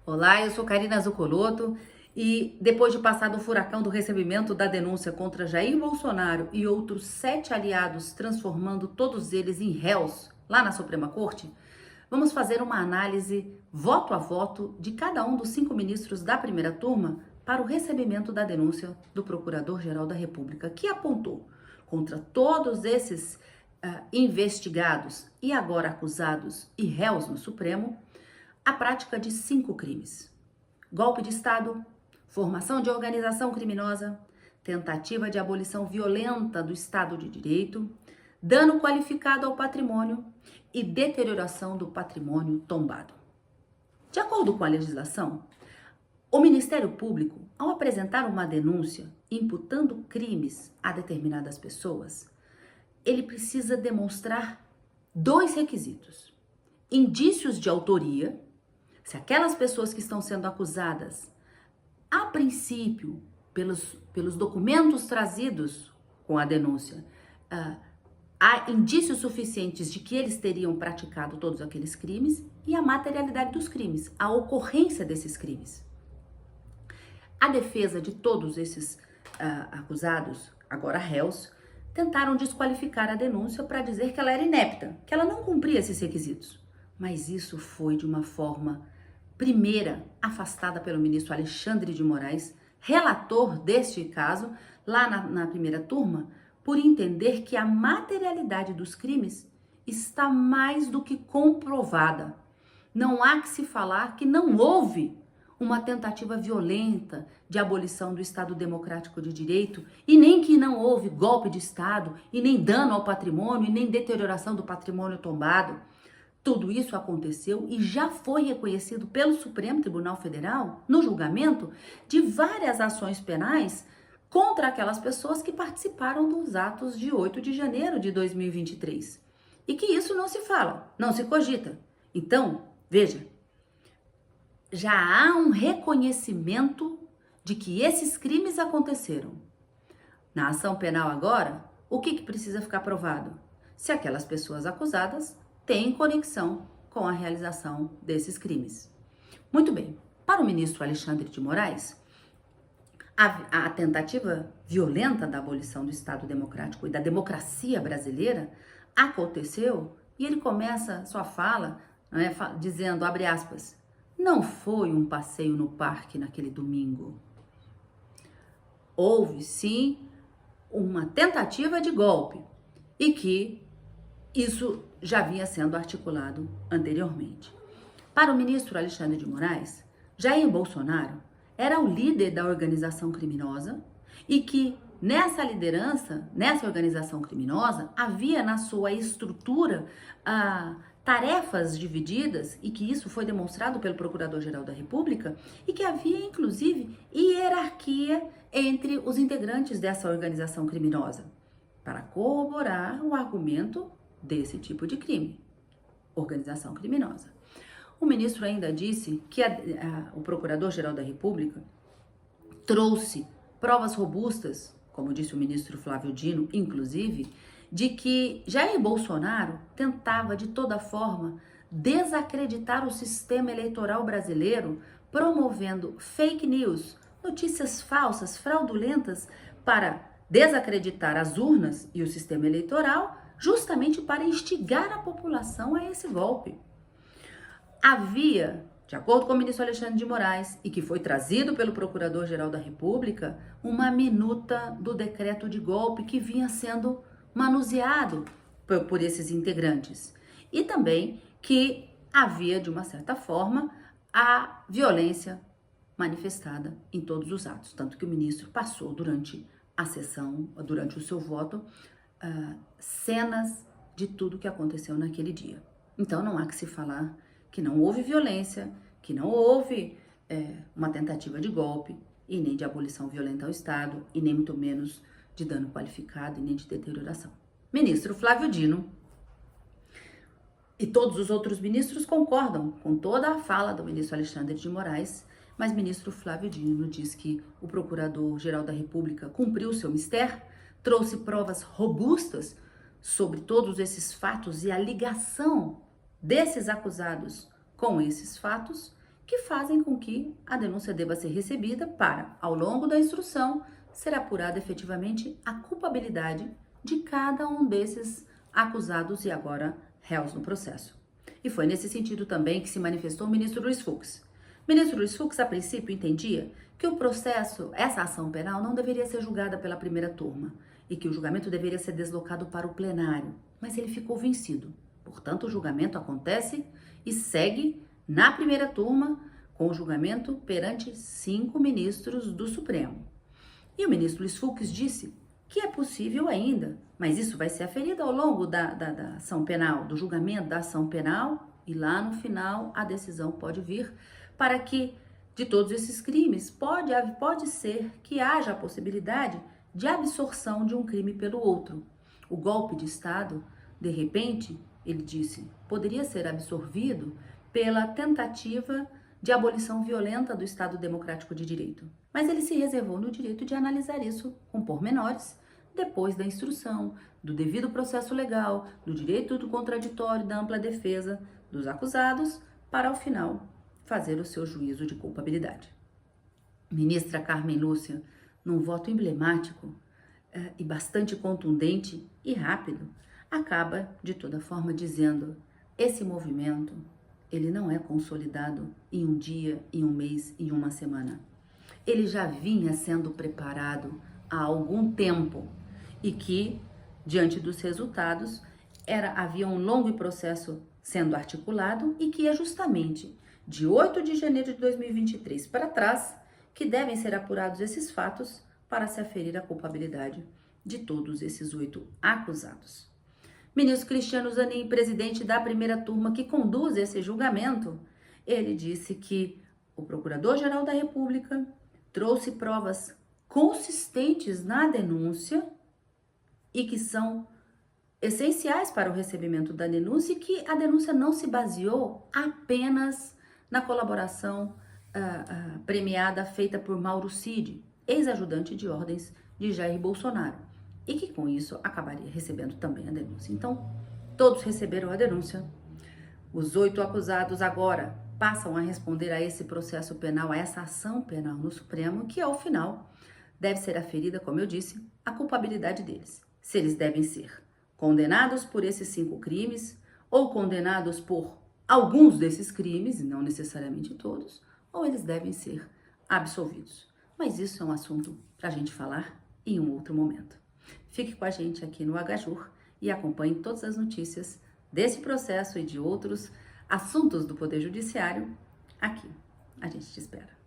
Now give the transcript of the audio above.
Olá, eu sou Karina Zucolotto e depois de passar do furacão do recebimento da denúncia contra Jair Bolsonaro e outros 7 aliados, transformando todos eles em réus lá na Suprema Corte, vamos fazer uma análise voto a voto de cada um dos 5 ministros da primeira turma para o recebimento da denúncia do Procurador-Geral da República, que apontou contra todos esses investigados e agora acusados e réus no Supremo a prática de 5 crimes: golpe de Estado, formação de organização criminosa, tentativa de abolição violenta do Estado de Direito, dano qualificado ao patrimônio e deterioração do patrimônio tombado. De acordo com a legislação, o Ministério Público, ao apresentar uma denúncia imputando crimes a determinadas pessoas, ele precisa demonstrar 2 requisitos: indícios de autoria. Se aquelas pessoas que estão sendo acusadas, a princípio, pelos documentos trazidos com a denúncia, há indícios suficientes de que eles teriam praticado todos aqueles crimes, e a materialidade dos crimes, a ocorrência desses crimes. A defesa de todos esses acusados, agora réus, tentaram desqualificar a denúncia para dizer que ela era inepta, que ela não cumpria esses requisitos. Mas isso foi de uma forma primeira afastada pelo ministro Alexandre de Moraes, relator deste caso, lá na primeira turma, por entender que a materialidade dos crimes está mais do que comprovada. Não há que se falar que não houve uma tentativa violenta de abolição do Estado Democrático de Direito, e nem que não houve golpe de Estado, e nem dano ao patrimônio, e nem deterioração do patrimônio tombado. Tudo isso aconteceu e já foi reconhecido pelo Supremo Tribunal Federal, no julgamento, de várias ações penais contra aquelas pessoas que participaram dos atos de 8 de janeiro de 2023. E que isso não se fala, não se cogita. Então, veja, já há um reconhecimento de que esses crimes aconteceram. Na ação penal agora, o que precisa ficar provado? Se aquelas pessoas acusadas têm conexão com a realização desses crimes. Muito bem, para o ministro Alexandre de Moraes, a tentativa violenta da abolição do Estado Democrático e da democracia brasileira aconteceu, e ele começa sua fala, dizendo, abre aspas, não foi um passeio no parque naquele domingo. Houve, sim, uma tentativa de golpe e que isso já vinha sendo articulado anteriormente. Para o ministro Alexandre de Moraes, Jair Bolsonaro era o líder da organização criminosa e que nessa liderança, nessa organização criminosa, havia na sua estrutura tarefas divididas, e que isso foi demonstrado pelo Procurador-Geral da República, e que havia, inclusive, hierarquia entre os integrantes dessa organização criminosa, para corroborar o argumento desse tipo de crime, organização criminosa. O ministro ainda disse que o Procurador-Geral da República trouxe provas robustas, como disse o ministro Flávio Dino, inclusive, de que Jair Bolsonaro tentava de toda forma desacreditar o sistema eleitoral brasileiro, promovendo fake news, notícias falsas, fraudulentas, para desacreditar as urnas e o sistema eleitoral, justamente para instigar a população a esse golpe. Havia, de acordo com o ministro Alexandre de Moraes, e que foi trazido pelo Procurador-Geral da República, uma minuta do decreto de golpe que vinha sendo manuseado por esses integrantes. E também que havia, de uma certa forma, a violência manifestada em todos os atos. Tanto que o ministro passou durante a sessão, durante o seu voto, cenas de tudo que aconteceu naquele dia. Então não há que se falar que não houve violência, que não houve uma tentativa de golpe, e nem de abolição violenta ao Estado, e nem muito menos de dano qualificado e nem de deterioração. Ministro Flávio Dino e todos os outros ministros concordam com toda a fala do ministro Alexandre de Moraes, mas ministro Flávio Dino diz que o Procurador-Geral da República cumpriu seu mistério, trouxe provas robustas sobre todos esses fatos e a ligação desses acusados com esses fatos, que fazem com que a denúncia deva ser recebida para, ao longo da instrução, ser apurada efetivamente a culpabilidade de cada um desses acusados e agora réus no processo. E foi nesse sentido também que se manifestou o ministro Luiz Fux. O ministro Luiz Fux, a princípio, entendia que o processo, essa ação penal, não deveria ser julgada pela primeira turma e que o julgamento deveria ser deslocado para o plenário, mas ele ficou vencido. Portanto, o julgamento acontece e segue na primeira turma com o julgamento perante 5 ministros do Supremo. E o ministro Luiz Fux disse que é possível ainda, mas isso vai ser aferido ao longo da ação penal, do julgamento da ação penal, e lá no final a decisão pode vir para que de todos esses crimes pode ser que haja a possibilidade de absorção de um crime pelo outro. O golpe de Estado, de repente, ele disse, poderia ser absorvido pela tentativa de abolição violenta do Estado Democrático de Direito. Mas ele se reservou no direito de analisar isso com pormenores depois da instrução, do devido processo legal, do direito do contraditório, da ampla defesa dos acusados, para ao final fazer o seu juízo de culpabilidade. Ministra Carmen Lúcia, num voto emblemático e bastante contundente e rápido, acaba de toda forma dizendo: esse movimento, ele não é consolidado em um dia, em um mês, em uma semana. Ele já vinha sendo preparado há algum tempo e que, diante dos resultados, havia um longo processo sendo articulado e que é justamente de 8 de janeiro de 2023 para trás que devem ser apurados esses fatos para se aferir a culpabilidade de todos esses 8 acusados. Ministro Cristiano Zanin, presidente da primeira turma que conduz esse julgamento, ele disse que o Procurador-Geral da República trouxe provas consistentes na denúncia e que são essenciais para o recebimento da denúncia e que a denúncia não se baseou apenas na colaboração premiada feita por Mauro Cid, ex-ajudante de ordens de Jair Bolsonaro, e que com isso acabaria recebendo também a denúncia. Então, todos receberam a denúncia. Os 8 acusados agora passam a responder a esse processo penal, a essa ação penal no Supremo, que ao final deve ser aferida, como eu disse, a culpabilidade deles. Se eles devem ser condenados por esses 5 crimes ou condenados por alguns desses crimes, e não necessariamente todos, ou eles devem ser absolvidos. Mas isso é um assunto para a gente falar em um outro momento. Fique com a gente aqui no Agajur e acompanhe todas as notícias desse processo e de outros assuntos do Poder Judiciário aqui. A gente te espera.